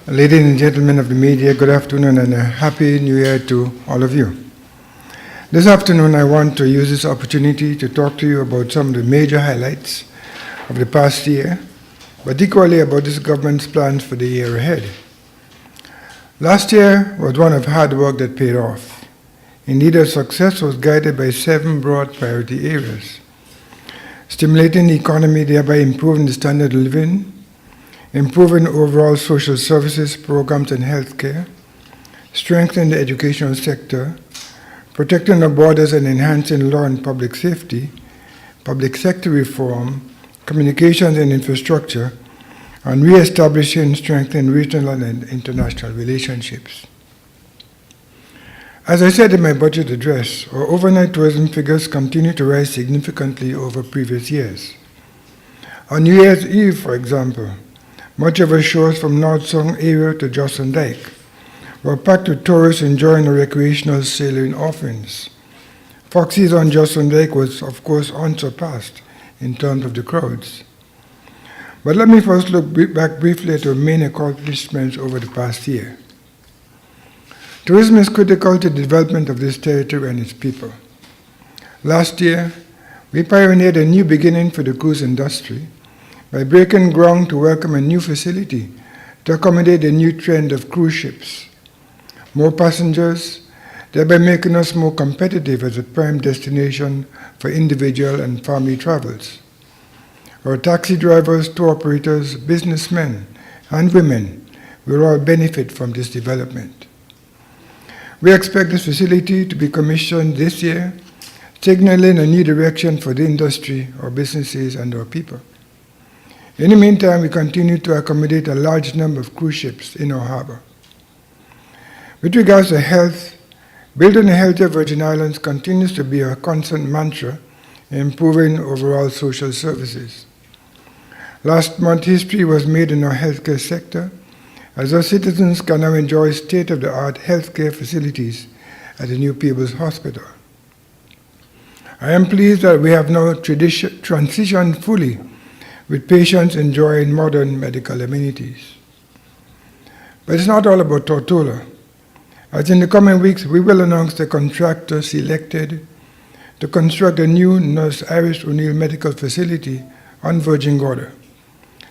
Ladies and gentlemen of the media, good afternoon and a happy new year to all of you. This afternoon I want to use this opportunity to talk to you about some of the major highlights of the past year, but equally about this government's plans for the year ahead. Last year was one of hard work that paid off. Indeed, our success was guided by 7 broad priority areas: stimulating the economy, thereby improving the standard of living, improving overall social services programs and healthcare, strengthening the educational sector, protecting our borders and enhancing law and public safety, public sector reform, communications and infrastructure, and re-establishing and strengthening regional and international relationships. As I said in my budget address, our overnight tourism figures continue to rise significantly over previous years. On New Year's Eve, for example, much of our shores from North Song area to Jocelyn Dyke were packed with tourists enjoying the recreational sailing offerings. Foxy's on Jocelyn Dyke was, of course, unsurpassed in terms of the crowds. But let me first look back briefly at our main accomplishments over the past year. Tourism is critical to the development of this territory and its people. Last year, we pioneered a new beginning for the cruise industry by breaking ground to welcome a new facility to accommodate the new trend of cruise ships. More passengers, thereby making us more competitive as a prime destination for individual and family travels. Our taxi drivers, tour operators, businessmen, and women will all benefit from this development. We expect this facility to be commissioned this year, signaling a new direction for the industry, our businesses, and our people. In the meantime, we continue to accommodate a large number of cruise ships in our harbor. With regards to health, building a healthier Virgin Islands continues to be our constant mantra in improving overall social services. Last month, history was made in our healthcare sector, as our citizens can now enjoy state-of-the-art healthcare facilities at the new Peebles Hospital. I am pleased that we have now transitioned fully with patients enjoying modern medical amenities. But it's not all about Tortola, as in the coming weeks we will announce the contractor selected to construct a new Nurse Iris O'Neill Medical Facility on Virgin Gorda,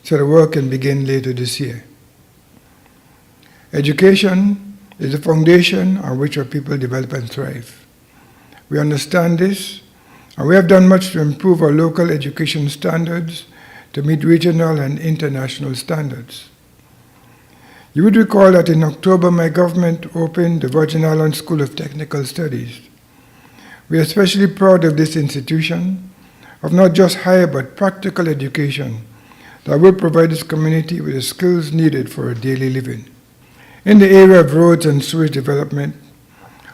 so the work can begin later this year. Education is the foundation on which our people develop and thrive. We understand this, and we have done much to improve our local education standards to meet regional and international standards. You would recall that in October, my government opened the Virgin Islands School of Technical Studies. We are especially proud of this institution, of not just higher but practical education that will provide this community with the skills needed for a daily living. In the area of roads and sewage development,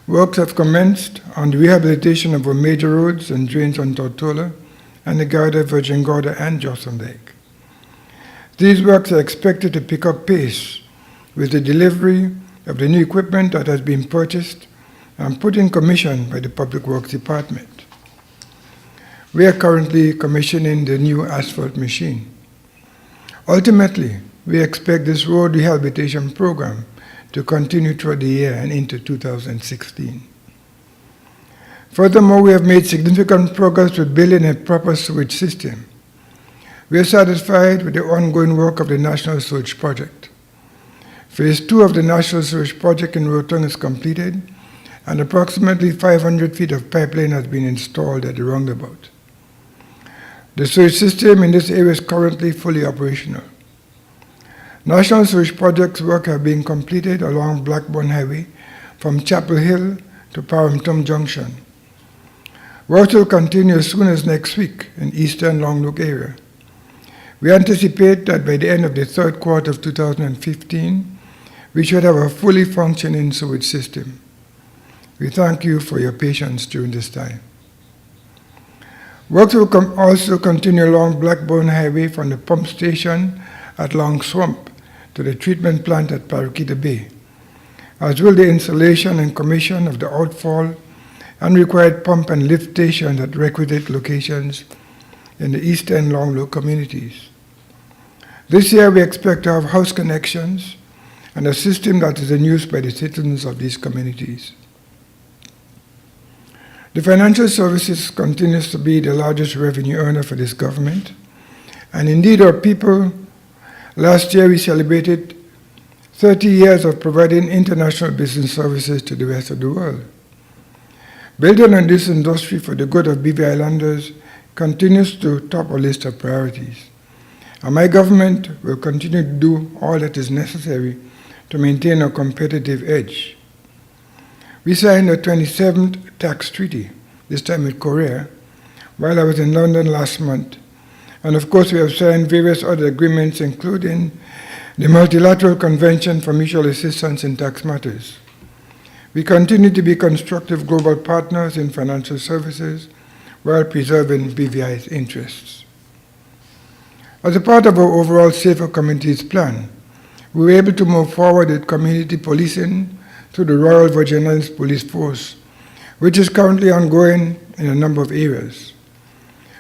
works have commenced on the rehabilitation of our major roads and drains on Tortola and the Garda, Virgin Gorda, and Jocelyn Dyke. These works are expected to pick up pace with the delivery of the new equipment that has been purchased and put in commission by the Public Works Department. We are currently commissioning the new asphalt machine. Ultimately, we expect this road rehabilitation program to continue throughout the year and into 2016. Furthermore, we have made significant progress with building a proper sewage system. We are satisfied with the ongoing work of the National Sewage Project. Phase 2 of the National Sewage Project in Rotong is completed, and approximately 500 feet of pipeline has been installed at the roundabout. The sewage system in this area is currently fully operational. National Sewage Project's work have been completed along Blackburn Highway from Chapel Hill to Paramtum Junction. Work will continue as soon as next week in Eastern Longlook area. We anticipate that by the end of the third quarter of 2015, we should have a fully functioning sewage system. We thank you for your patience during this time. Work will also continue along Blackburn Highway from the pump station at Long Swamp to the treatment plant at Paraquita Bay, as will the installation and commission of the outfall and required pump and lift stations at requisite locations in the Eastern Longlook communities. This year we expect to have house connections and a system that is in use by the citizens of these communities. The financial services continues to be the largest revenue earner for this government, and indeed our people, last year we celebrated 30 years of providing international business services to the rest of the world. Building on this industry for the good of BVI Islanders continues to top our list of priorities, and my government will continue to do all that is necessary to maintain a competitive edge. We signed the 27th tax treaty, this time with Korea, while I was in London last month. And of course, we have signed various other agreements, including the Multilateral Convention for Mutual Assistance in Tax Matters. We continue to be constructive global partners in financial services while preserving BVI's interests. As a part of our overall Safer Communities plan, we were able to move forward with community policing through the Royal Virgin Islands Police Force, which is currently ongoing in a number of areas.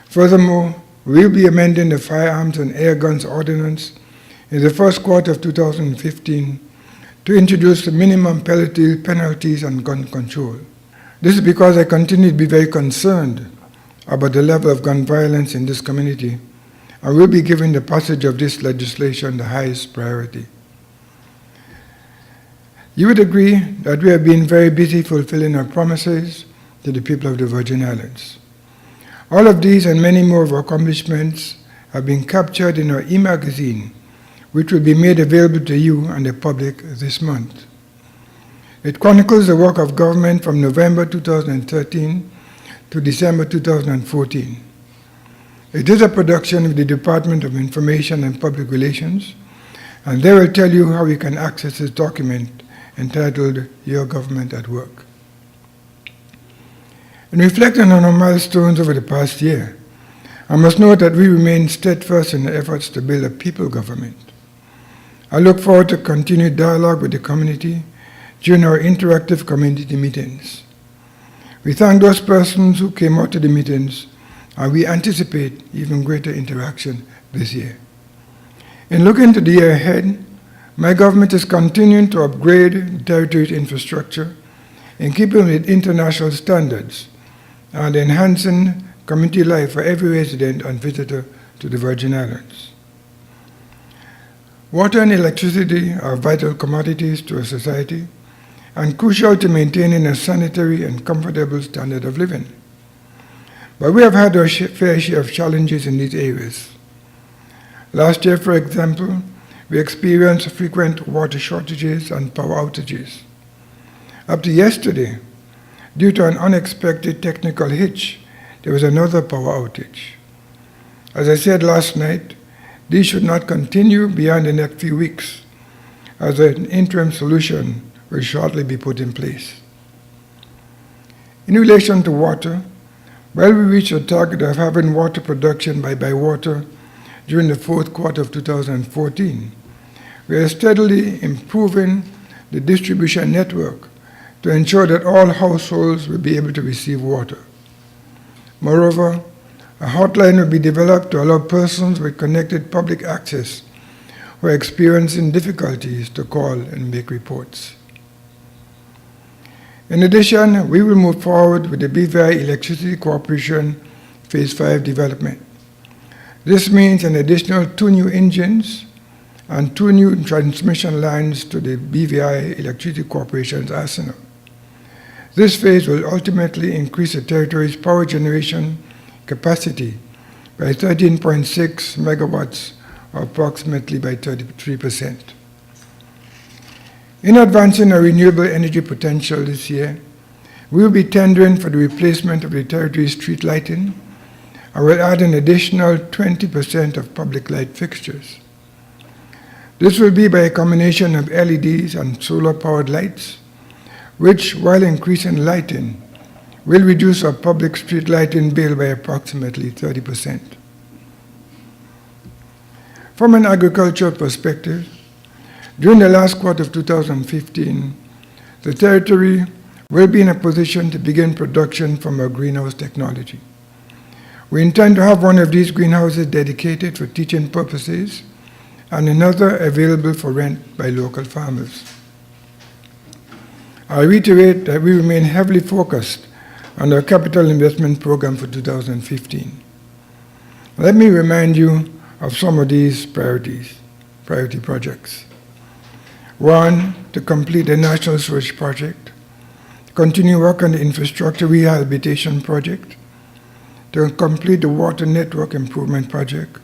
Furthermore, we will be amending the Firearms and Air Guns Ordinance in the first quarter of 2015 to introduce the minimum penalties on gun control. This is because I continue to be very concerned about the level of gun violence in this community, and will be giving the passage of this legislation the highest priority. You would agree that we have been very busy fulfilling our promises to the people of the Virgin Islands. All of these and many more of our accomplishments have been captured in our e-magazine, which will be made available to you and the public this month. It chronicles the work of government from November 2013 to December 2014. It is a production of the Department of Information and Public Relations, and they will tell you how you can access this document entitled Your Government at Work. In reflecting on our milestones over the past year, I must note that we remain steadfast in the efforts to build a people government. I look forward to continued dialogue with the community during our interactive community meetings. We thank those persons who came out to the meetings, and we anticipate even greater interaction this year. In looking to the year ahead, my government is continuing to upgrade the territory's infrastructure in keeping with international standards and enhancing community life for every resident and visitor to the Virgin Islands. Water and electricity are vital commodities to a society and crucial to maintaining a sanitary and comfortable standard of living. But we have had our fair share of challenges in these areas. Last year, for example, we experienced frequent water shortages and power outages. Up to yesterday, due to an unexpected technical hitch, there was another power outage. As I said last night, these should not continue beyond the next few weeks, as an interim solution will shortly be put in place. In relation to water, while we reached a target of having water production by Bywater during the fourth quarter of 2014, we are steadily improving the distribution network to ensure that all households will be able to receive water. Moreover, a hotline will be developed to allow persons with connected public access who are experiencing difficulties to call and make reports. In addition, we will move forward with the BVI Electricity Corporation Phase 5 development. This means an additional 2 new engines and 2 new transmission lines to the BVI Electricity Corporation's arsenal. This phase will ultimately increase the territory's power generation capacity by 13.6 megawatts, or approximately by 33%. In advancing our renewable energy potential this year, we will be tendering for the replacement of the territory's street lighting, and will add an additional 20% of public light fixtures. This will be by a combination of LEDs and solar-powered lights, which, while increasing lighting, will reduce our public street lighting bill by approximately 30%. From an agricultural perspective, during the last quarter of 2015, the territory will be in a position to begin production from our greenhouse technology. We intend to have one of these greenhouses dedicated for teaching purposes and another available for rent by local farmers. I reiterate that we remain heavily focused on our capital investment program for 2015. Let me remind you of some of these priority projects. One, to complete the National Sewage Project, continue work on the Infrastructure Rehabilitation Project, to complete the Water Network Improvement Project,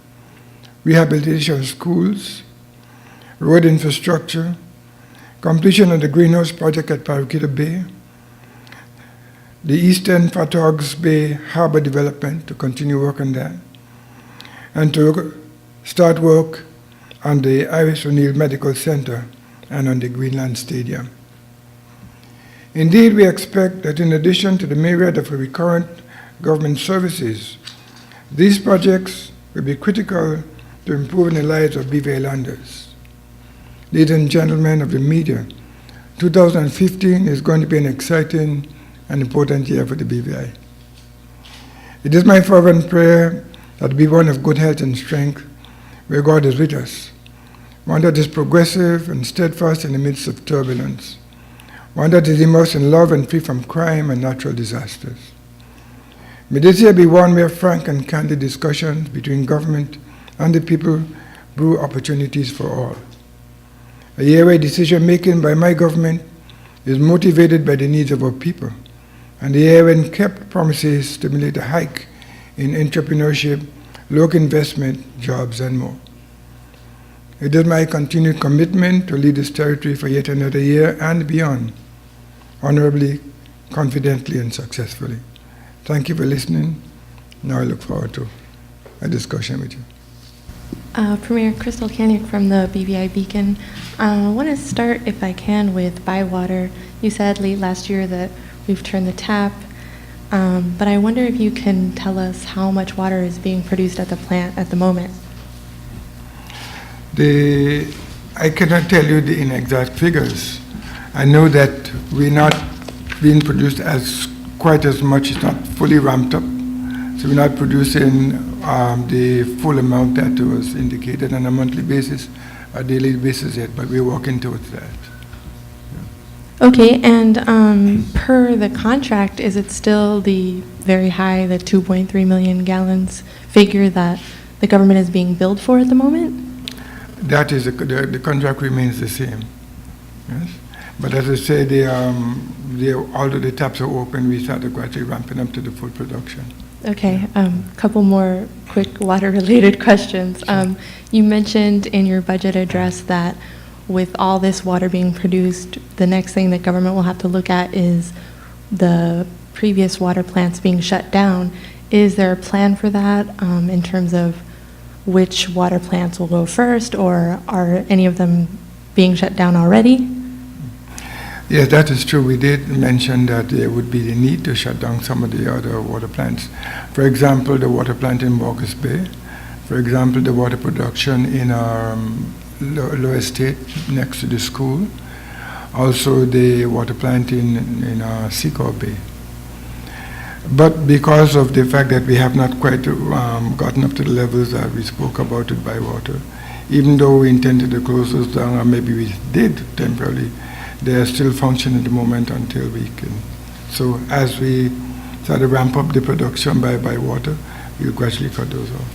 rehabilitation of schools, road infrastructure, completion of the Greenhouse Project at Paraquita Bay, the Eastern Fatogs Bay Harbor Development, to continue work on that, and to start work on the Iris O'Neill Medical Center and on the Greenland Stadium. Indeed, we expect that in addition to the myriad of recurrent government services, these projects will be critical to improving the lives of BV Islanders. Ladies and gentlemen of the media, 2015 is going to be an exciting and important year for the BVI. It is my fervent prayer that we be one of good health and strength, where God is with us, one that is progressive and steadfast in the midst of turbulence, one that is immersed in love and free from crime and natural disasters. May this year be one where frank and candid discussions between government and the people brew opportunities for all. A year where decision-making by my government is motivated by the needs of our people, and a year when kept promises stimulate a hike in entrepreneurship, local investment, jobs, and more. It is my continued commitment to lead this territory for yet another year and beyond, honorably, confidently, and successfully. Thank you for listening. Now I look forward to a discussion with you. Premier Crystal Kaniak from the BVI Beacon. I want to start, if I can, with Bywater. You said late last year that we've turned the tap, but I wonder if you can tell us how much water is being produced at the plant at the moment. I cannot tell you the inexact figures. I know that we're not being produced quite as much, it's not fully ramped up. So we're not producing the full amount that was indicated on a monthly basis, a daily basis yet, but we're working towards that. Yeah. Okay, and per the contract, is it still the very high, the 2.3 million gallons figure that the government is being billed for at the moment? That is, the contract remains the same, yes. But as I say, although the taps are open, we started gradually ramping up to the full production. Okay, couple more quick water-related questions. Sure. You mentioned in your budget address that with all this water being produced, the next thing that government will have to look at is the previous water plants being shut down. Is there a plan for that in terms of which water plants will go first, or are any of them being shut down already? Yes, that is true. We did mention that there would be the need to shut down some of the other water plants. For example, the water plant in Walker's Bay. For example, the water production in Lower Estate next to the school. Also the water plant in Seacor Bay. But because of the fact that we have not quite gotten up to the levels that we spoke about it by water, even though we intended to close those down, or maybe we did temporarily, they are still functioning at the moment until we can. So as we start to ramp up the production by water, we'll gradually cut those off.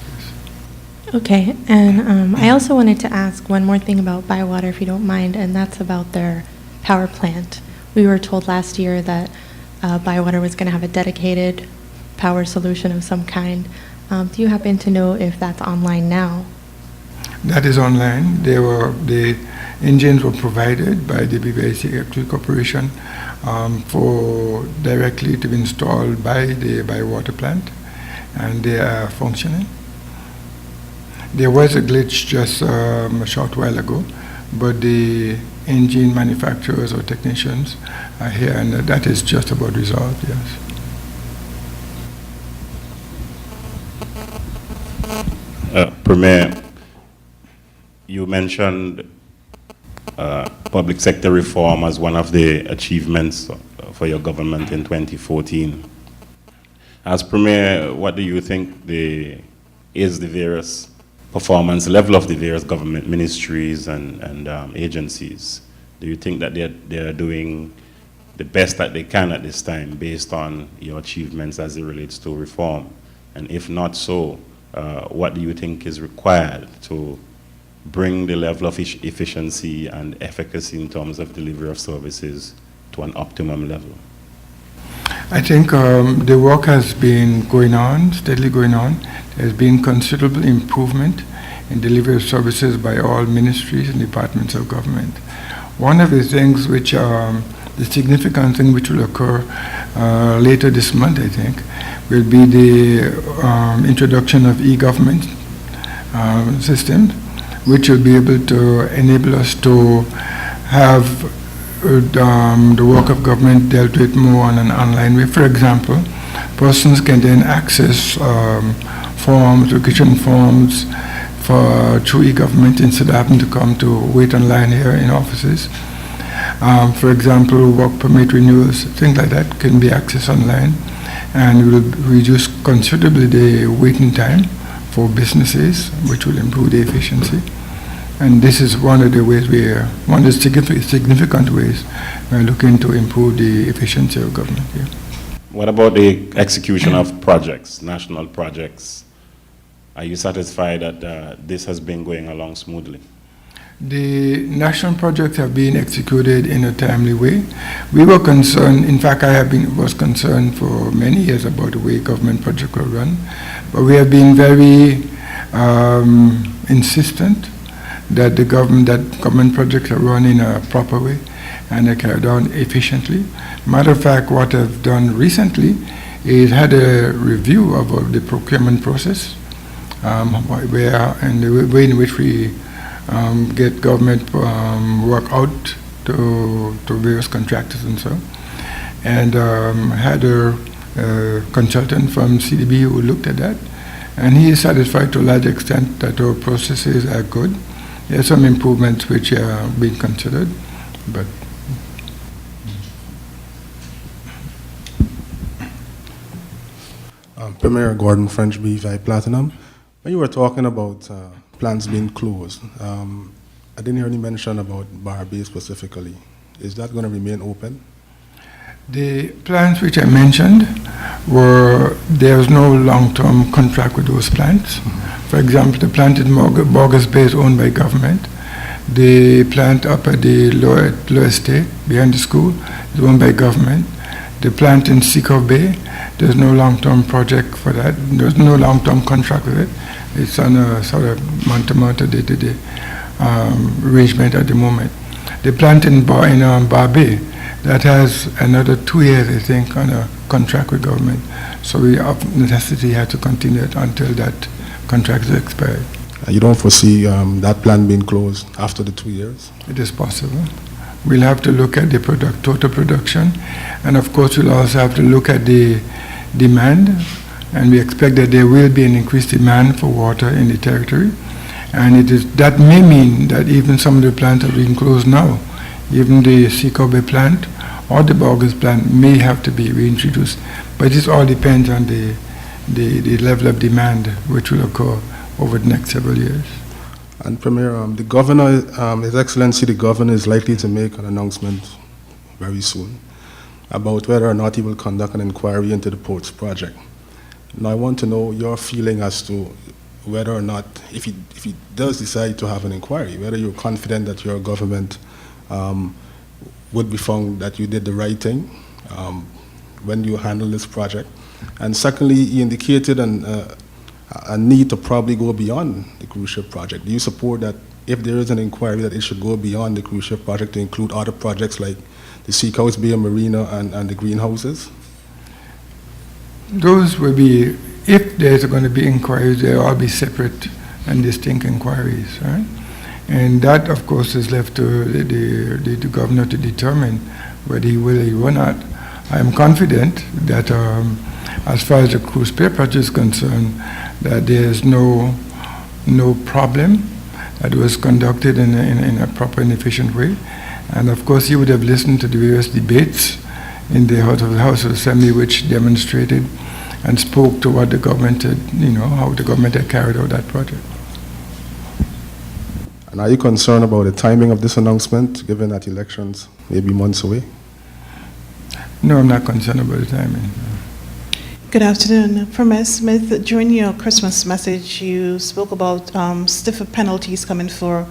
Yes. Okay, and I also wanted to ask one more thing about Bywater, if you don't mind, and that's about their power plant. We were told last year that Bywater was going to have a dedicated power solution of some kind. Do you happen to know if that's online now? That is online. The engines were provided by the BVIC Electric Corporation for directly to be installed by the Bywater plant, and they are functioning. There was a glitch just a short while ago, but the engine manufacturers or technicians are here, and that is just about resolved, yes. Premier, you mentioned public sector reform as one of the achievements for your government in 2014. As Premier, what do you think is the various performance level of the various government ministries and agencies, do you think that they're doing the best that they can at this time based on your achievements as it relates to reform? And if not so, what do you think is required to bring the level of efficiency and efficacy in terms of delivery of services to an optimum level? I think the work has been going on, steadily going on. There's been considerable improvement in delivery of services by all ministries and departments of government. One of the things which, the significant thing which will occur later this month, I think, will be the introduction of e-government systems, which will be able to enable us to have the work of government dealt with more on an online way. For example, persons can then access forms, application forms through e-government instead of having to come to wait online here in offices. For example, work permit renewals, things like that can be accessed online, and will reduce considerably the waiting time for businesses, which will improve the efficiency. And this is one of the ways one of the significant ways we're looking to improve the efficiency of government here. What about the execution of projects, national projects? Are you satisfied that this has been going along smoothly? The national projects have been executed in a timely way. We were concerned, in fact, was concerned for many years about the way government projects were run, but we have been very insistent that government projects are run in a proper way and are carried on efficiently. Matter of fact, what I've done recently is had a review of the procurement process, and the way in which we get government work out to various contractors and so, and had a consultant from CDB who looked at that, and he is satisfied to a large extent that our processes are good. There are some improvements which are being considered, but Premier Gordon French BVI Platinum. When you were talking about plants being closed, I didn't hear any mention about Bar Bay specifically. Is that going to remain open? the plants which I mentioned there's no long-term contract with those plants. For example, the plant in Borges Bay is owned by government. The plant up at the lower estate behind the school is owned by government. The plant in Seacove Bay, there's no long-term project for that. There's no long-term contract with it. It's on a sort of month-to-month or day-to-day arrangement at the moment. The plant in Bar Bay, that has another 2 years, I think, on a contract with government. So we of necessity have to continue it until that contract is expired. You don't foresee that plant being closed after the 2 years? It is possible. We'll have to look at the total production, and of course we'll also have to look at the demand, and we expect that there will be an increased demand for water in the territory, and that may mean that even some of the plants are being closed now. Even the Seacove Bay plant or the Borges plant may have to be reintroduced, but this all depends on the level of demand which will occur over the next several years. And Premier, the Governor, His Excellency the Governor is likely to make an announcement very soon about whether or not he will conduct an inquiry into the ports project. Now I want to know your feeling as to whether or not, if he does decide to have an inquiry, whether you're confident that your government would be found that you did the right thing when you handle this project. And secondly, he indicated a need to probably go beyond the cruise ship project. Do you support that if there is an inquiry that it should go beyond the cruise ship project to include other projects like the Seacoast Bay Marina and the greenhouses? Those will be, if there's going to be inquiries, they'll all be separate and distinct inquiries, right? And that, of course, is left to the governor to determine whether he will or not. I am confident that as far as the cruise pier project is concerned, that there's no problem, that was conducted in a proper and efficient way. And of course, he would have listened to the various debates in the House of Assembly, which demonstrated and spoke to what the government had, how the government had carried out that project. And are you concerned about the timing of this announcement, given that elections may be months away? No, I'm not concerned about the timing. Good afternoon. Premier Smith, during your Christmas message, you spoke about stiffer penalties coming for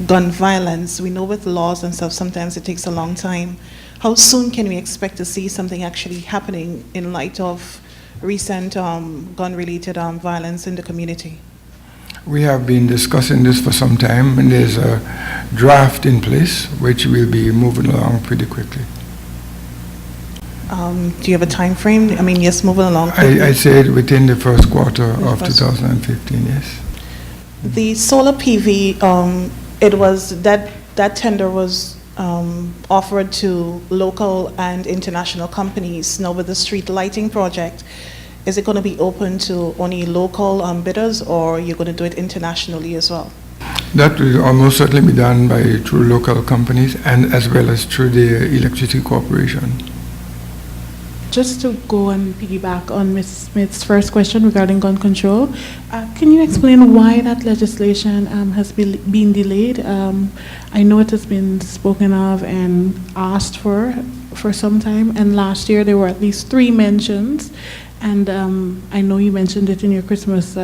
gun violence. We know with laws and stuff, sometimes it takes a long time. How soon can we expect to see something actually happening in light of recent gun-related violence in the community? We have been discussing this for some time, and there's a draft in place which will be moving along pretty quickly. Do you have a time frame? I mean, yes, moving along quickly. I said within the first quarter The of first- 2015, yes. The solar PV, it was that tender was offered to local and international companies. Now with the street lighting project, is it going to be open to only local bidders, or are you going to do it internationally as well? That will almost certainly be done through local companies and as well as through the Electricity Corporation. Just to go and piggyback on Ms. Smith's first question regarding gun control, can you explain why that legislation has been delayed? I know it has been spoken of and asked for some time, and last year there were at least 3 mentions, and I know you mentioned it in your Christmas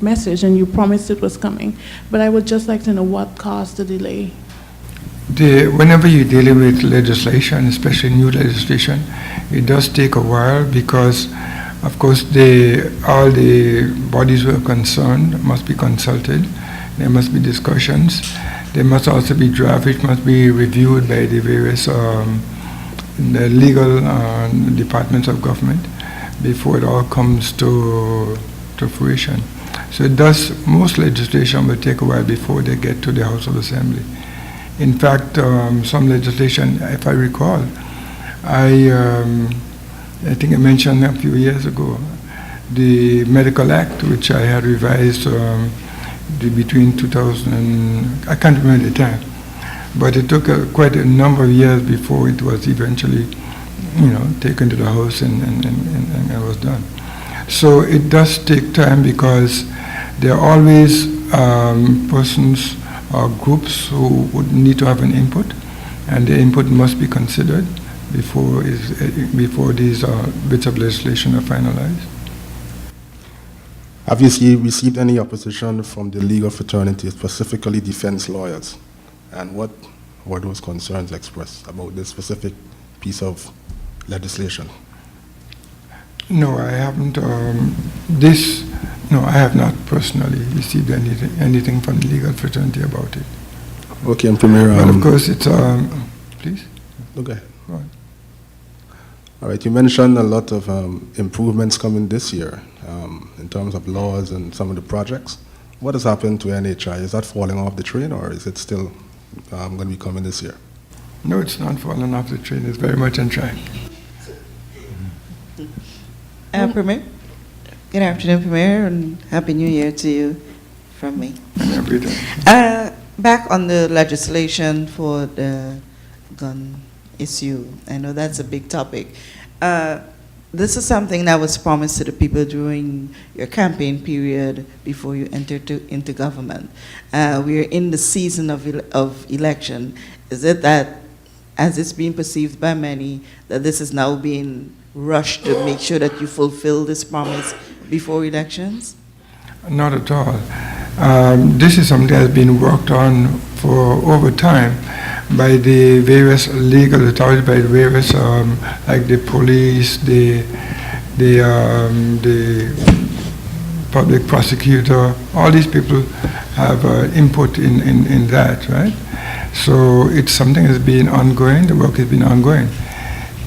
message and you promised it was coming, but I would just like to know what caused the delay. Whenever you're dealing with legislation, especially new legislation, it does take a while because, of course, all the bodies who are concerned must be consulted. There must be discussions. There must also be draft, which must be reviewed by the various the legal departments of government before it all comes to fruition. So most legislation will take a while before they get to the House of Assembly. In fact, some legislation, if I recall, I think I mentioned a few years ago, the Medical Act, which I had revised between 2000 and, I can't remember the time, but it took quite a number of years before it was eventually, taken to the House and it was done. So it does take time because there are always persons or groups who would need to have an input, and the input must be considered before these bits of legislation are finalized. Have you received any opposition from the legal fraternity, specifically defense lawyers? And what were those concerns expressed about this specific piece of legislation? No, I haven't. I have not personally received anything from the legal fraternity about it. Okay, and Premier. But of course, it's please. No, go ahead. Go on. All right, you mentioned a lot of improvements coming this year in terms of laws and some of the projects. What has happened to NHI? Is that falling off the train, or is it still going to be coming this year? No, it's not falling off the train. It's very much on track. Premier, good afternoon, Premier, and Happy New Year to you from me. And everything. Back on the legislation for the gun issue, I know that's a big topic. This is something that was promised to the people during your campaign period before you entered into government. We're in the season of election. Is it that, as it's being perceived by many, that this is now being rushed to make sure that you fulfill this promise before elections? Not at all. This is something that's been worked on for over time by the various legal authorities, by the various, like the police, the public prosecutor. All these people have input in that, right? So it's something that's been ongoing. The work has been ongoing.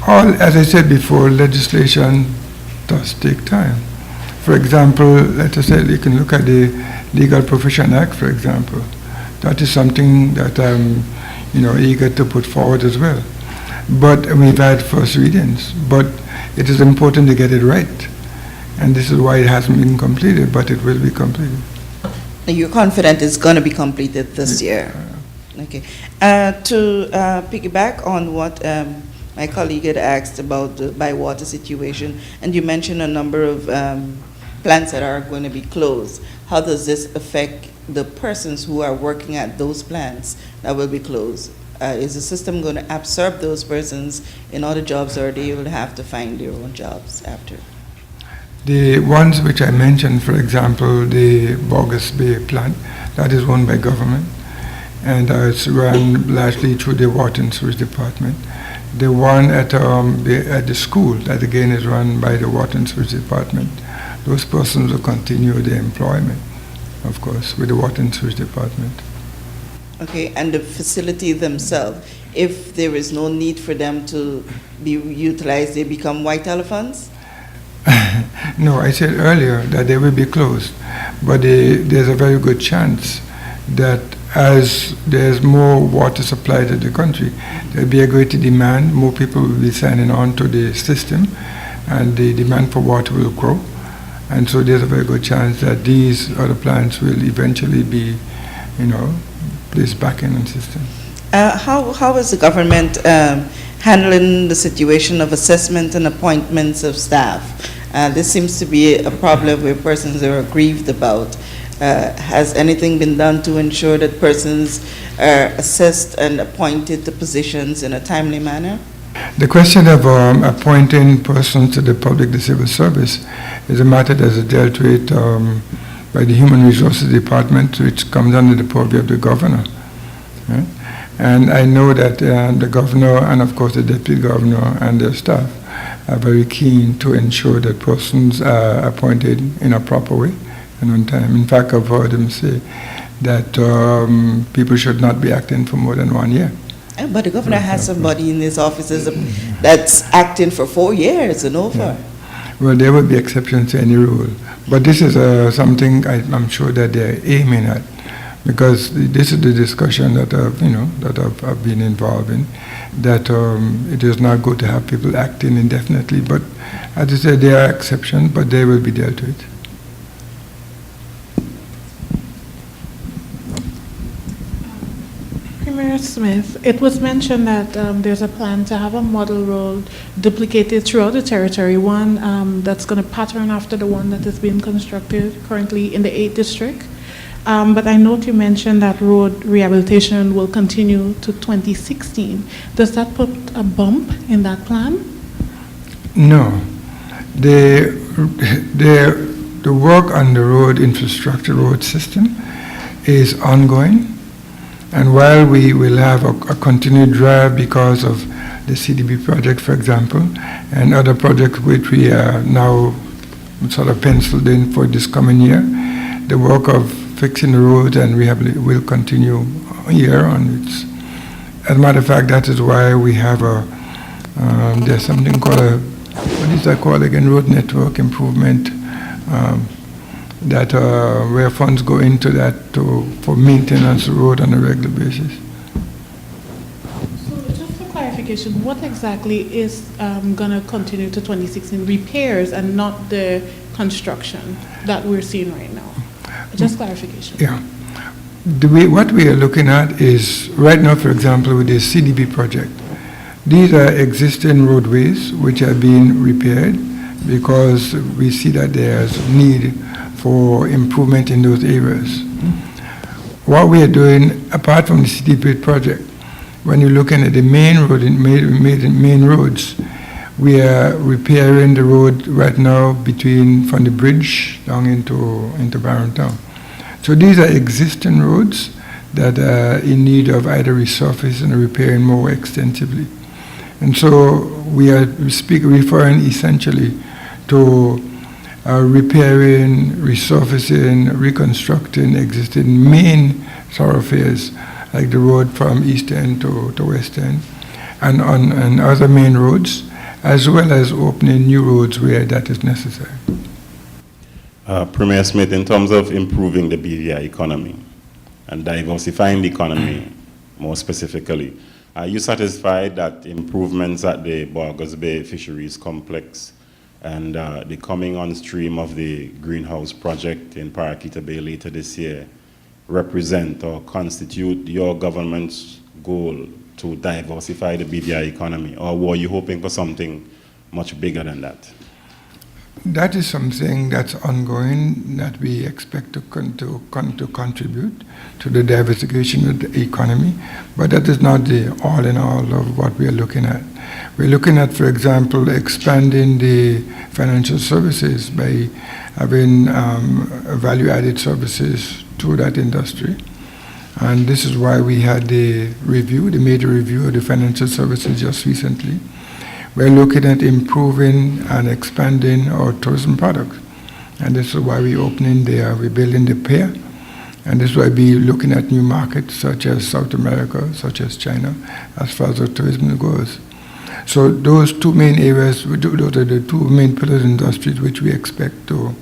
As I said before, legislation does take time. For example, let us say you can look at the Legal Profession Act, for example. That is something that I'm eager to put forward as well. But we've had first readings, but it is important to get it right. And this is why it hasn't been completed, but it will be completed. You're confident it's going to be completed this year? Okay. To piggyback on what my colleague had asked about the Bywater situation, and you mentioned a number of plants that are going to be closed, how does this affect the persons who are working at those plants that will be closed? Is the system going to absorb those persons in other jobs, or they will have to find their own jobs after? The ones which I mentioned, for example, the Bogus Bay plant, that is owned by government, and it's run largely through the Water and Sewage Department. The one at the school, that again is run by the Water and Sewage Department. Those persons will continue their employment, of course, with the Water and Sewage Department. Okay, and the facility themselves, if there is no need for them to be utilized, they become white elephants? No, I said earlier that they will be closed, but there's a very good chance that as there's more water supply to the country, there'll be a greater demand, more people will be signing on to the system, and the demand for water will grow. And so there's a very good chance that these other plants will eventually be, placed back in the system. How is the government handling the situation of assessment and appointments of staff? This seems to be a problem where persons are aggrieved about. Has anything been done to ensure that persons are assessed and appointed to positions in a timely manner? The question of appointing persons to the public civil service is a matter that is dealt with by the Human Resources Department, which comes under the purview of the governor. Right? And I know that the governor and, of course, the deputy governor and their staff are very keen to ensure that persons are appointed in a proper way and on time. In fact, I've heard them say that people should not be acting for more than 1 year. But the governor has somebody in his offices that's acting for 4 years and over. Yeah. Well, there will be exceptions to any rule. But this is something I'm sure that they're aiming at, because this is the discussion that I've been involved in, that it is not good to have people acting indefinitely. But as I said, there are exceptions, but they will be dealt with. Premier Smith, it was mentioned that there's a plan to have a model road duplicated throughout the territory, one that's going to pattern after the one that is being constructed currently in the 8th district. But I note you mentioned that road rehabilitation will continue to 2016. Does that put a bump in that plan? No. The work on the road infrastructure, road system, is ongoing. And while we will have a continued drive because of the CDB project, for example, and other projects which we are now sort of penciled in for this coming year, the work of fixing the roads and rehabilitation will continue year on. As a matter of fact, that is why we have there's something called what is that called again? Road network improvement. Where funds go into that for maintenance of the road on a regular basis. So just for clarification, what exactly is going to continue to 2016? Repairs and not the construction that we're seeing right now? Just clarification. Yeah. What we are looking at is, right now, for example, with the CDB project, these are existing roadways which are being repaired because we see that there's need for improvement in those areas. What we are doing, apart from the CDP project, when you're looking at the main road, main roads, we are repairing the road right now from the bridge down into Barron Town. So these are existing roads that are in need of either resurfacing or repairing more extensively. And so we are referring essentially to repairing, resurfacing, reconstructing existing main thoroughfares, like the road from East End to West End, and on other main roads, as well as opening new roads where that is necessary. Premier Smith, in terms of improving the BVI economy and diversifying the economy more specifically, are you satisfied that improvements at the Bogus Bay Fisheries Complex and the coming on stream of the greenhouse project in Paraquita Bay later this year represent or constitute your government's goal to diversify the BVI economy, or were you hoping for something much bigger than that? That is something that's ongoing that we expect to contribute to the diversification of the economy, but that is not the all in all of what we are looking at. We're looking at, for example, expanding the financial services by having value-added services to that industry. And this is why we had the major review of the financial services just recently. We're looking at improving and expanding our tourism products. And this is why we're building the pier. And this is why we're looking at new markets such as South America, such as China, as far as the tourism goes. So those two main areas, those are the two main pillars industries which we expect to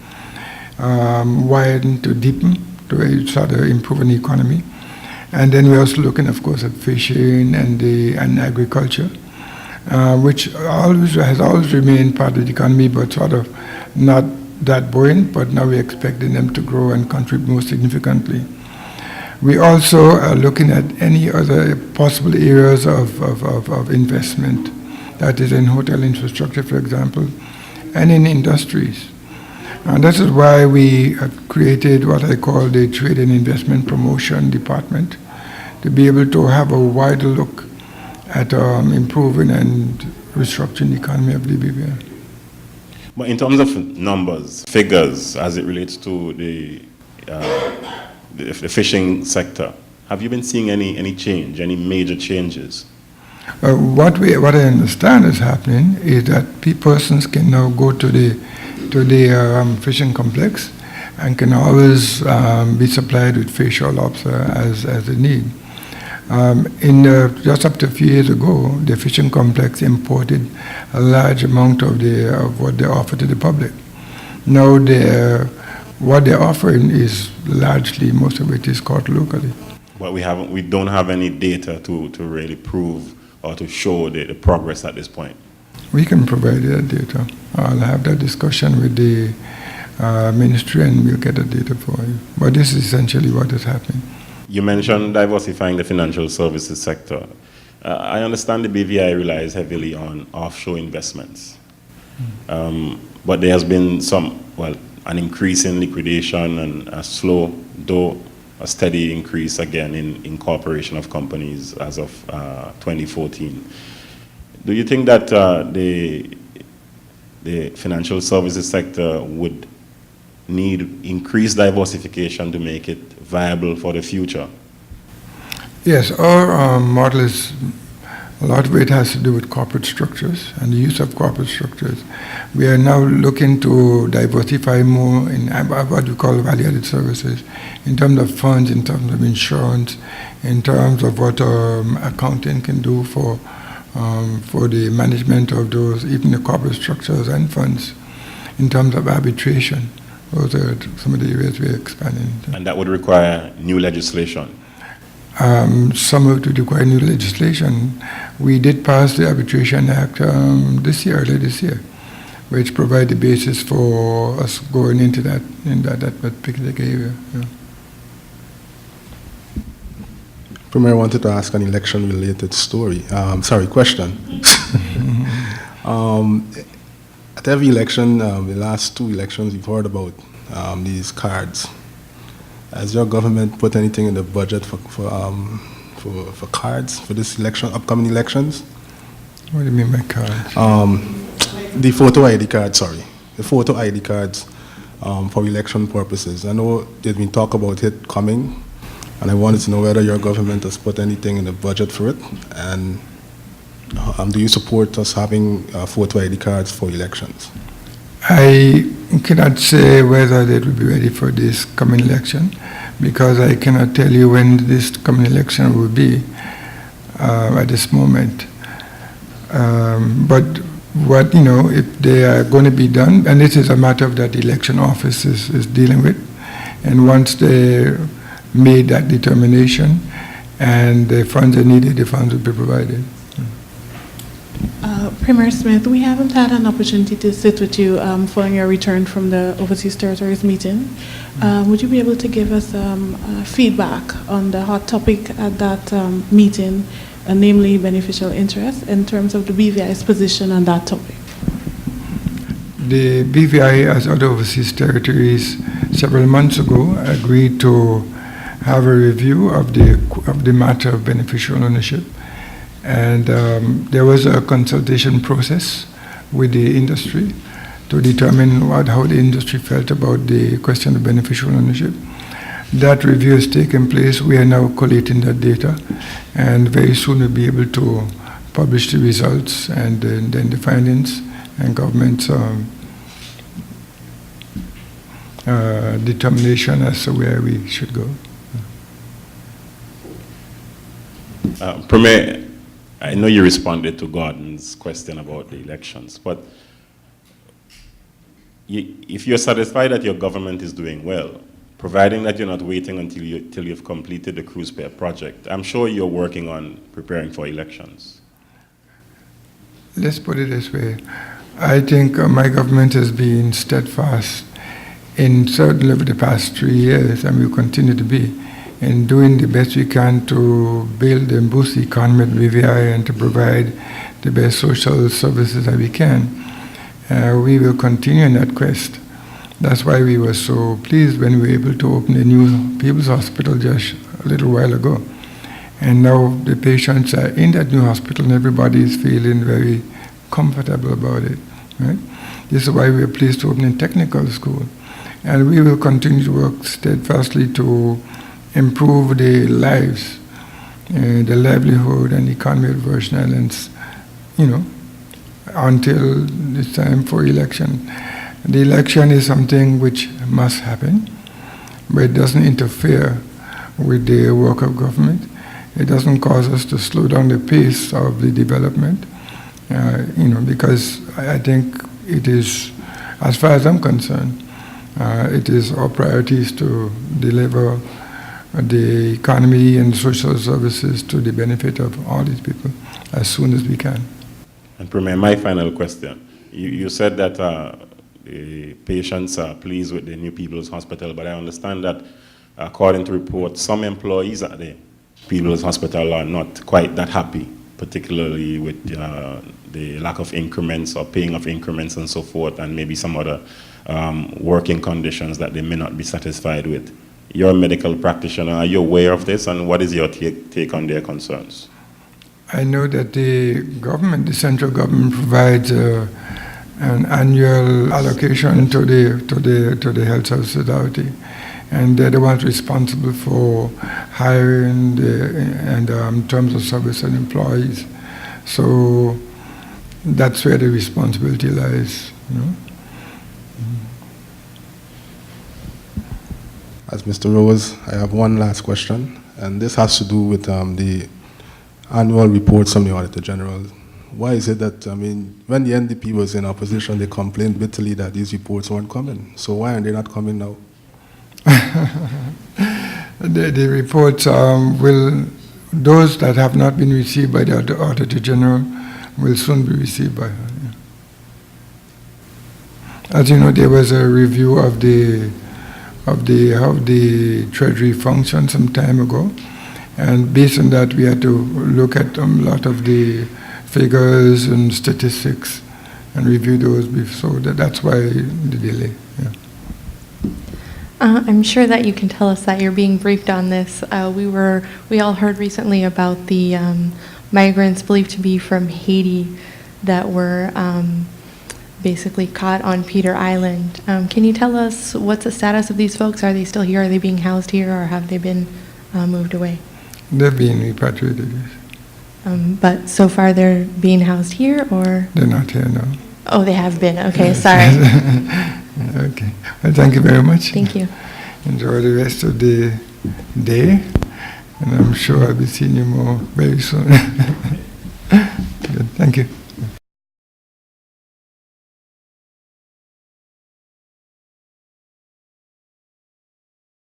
widen, to deepen, to sort of improve an economy. And then we're also looking, of course, at fishing and agriculture, which has always remained part of the economy, but sort of not that buoyant, but now we're expecting them to grow and contribute more significantly. We also are looking at any other possible areas of investment, that is in hotel infrastructure, for example, and in industries. And this is why we have created what I call the Trade and Investment Promotion Department, to be able to have a wider look at improving and restructuring the economy of Libya. But in terms of numbers, figures, as it relates to the fishing sector, have you been seeing any change, any major changes? What I understand is happening is that persons can now go to the fishing complex and can always be supplied with fish or lobster as they need. Just up to a few years ago, the fishing complex imported a large amount of what they offer to the public. Now what they're offering is largely, most of it is caught locally. But we don't have any data to really prove or to show the progress at this point. We can provide that data. I'll have that discussion with the ministry and we'll get the data for you. But this is essentially what is happening. You mentioned diversifying the financial services sector. I understand the BVI relies heavily on offshore investments. But there has been an increase in liquidation and a slow, though a steady increase again in incorporation of companies as of 2014. Do you think that the financial services sector would need increased diversification to make it viable for the future? Yes, our model is, a lot of it has to do with corporate structures and the use of corporate structures. We are now looking to diversify more in what we call value-added services, in terms of funds, in terms of insurance, in terms of what accounting can do for the management of those, even the corporate structures and funds, in terms of arbitration. Those are some of the areas we're expanding into. And that would require new legislation? Some of it would require new legislation. We did pass the Arbitration Act earlier this year, which provide the basis for us going into that particular area. Yeah. Premier, I wanted to ask an election-related question. At every election, the last two elections, we've heard about these cards. Has your government put anything in the budget for cards for this upcoming elections? What do you mean by cards? The photo ID cards, the photo ID cards for election purposes. I know there's been talk about it coming, and I wanted to know whether your government has put anything in the budget for it, and do you support us having photo ID cards for elections? I cannot say whether they will be ready for this coming election, because I cannot tell you when this coming election will be at this moment. But if they are going to be done, and this is a matter that the election office is dealing with, and once they made that determination and the funds are needed, the funds will be provided. Premier Smith, we haven't had an opportunity to sit with you following your return from the Overseas Territories meeting. Would you be able to give us feedback on the hot topic at that meeting, namely beneficial interest, in terms of the BVI's position on that topic? the BVI, as other overseas territories, several months ago agreed to have a review of the matter of beneficial ownership, and there was a consultation process with the industry to determine how the industry felt about the question of beneficial ownership. That review has taken place. We are now collating that data, and very soon we'll be able to publish the results and then the findings and government's determination as to where we should go. Premier, I know you responded to Gordon's question about the elections, but if you're satisfied that your government is doing well, providing that you're not waiting until you've completed the cruise pair project, I'm sure you're working on preparing for elections. Let's put it this way. I think my government has been steadfast in certainly over the past 3 years, and will continue to be, in doing the best we can to build and boost the economy at BVI and to provide the best social services that we can. We will continue in that quest. That's why we were so pleased when we were able to open the new People's Hospital just a little while ago. And now the patients are in that new hospital and everybody is feeling very comfortable about it. Right? This is why we are pleased to open a technical school. And we will continue to work steadfastly to improve the lives, the livelihood and economy of the Virgin Islands, until it's time for election. The election is something which must happen, but it doesn't interfere with the work of government. It doesn't cause us to slow down the pace of the development, because I think it is, as far as I'm concerned, it is our priorities to deliver the economy and social services to the benefit of all these people as soon as we can. And Premier, my final question. You said that the patients are pleased with the New People's Hospital, but I understand that according to reports, some employees at the People's Hospital are not quite that happy, particularly with the lack of increments or paying of increments and so forth, and maybe some other working conditions that they may not be satisfied with. You're a medical practitioner. Are you aware of this, and what is your take on their concerns? I know that the government, the central government, provides an annual allocation to the Health Services Authority, and they're the ones responsible for hiring and terms of service and employees. So that's where the responsibility lies. As Mr. Rose, I have one last question, and this has to do with the annual reports from the Auditor General. Why is it that, when the NDP was in opposition, they complained bitterly that these reports weren't coming? So why are they not coming now? The reports those that have not been received by the Auditor General will soon be received by her. Yeah. As you know, there was a review of how the Treasury functioned some time ago, and based on that, we had to look at a lot of the figures and statistics and review those. So that's why the delay. Yeah. I'm sure that you can tell us that you're being briefed on this. We all heard recently about the migrants believed to be from Haiti that were basically caught on Peter Island. Can you tell us what's the status of these folks? Are they still here? Are they being housed here, or have they been moved away? They're being repatriated, yes. But so far they're being housed here, or? They're not here now. Oh, they have been. Okay, sorry. Okay. Well, thank you very much. Thank you. Enjoy the rest of the day, and I'm sure I'll be seeing you more very soon. Good. Thank you.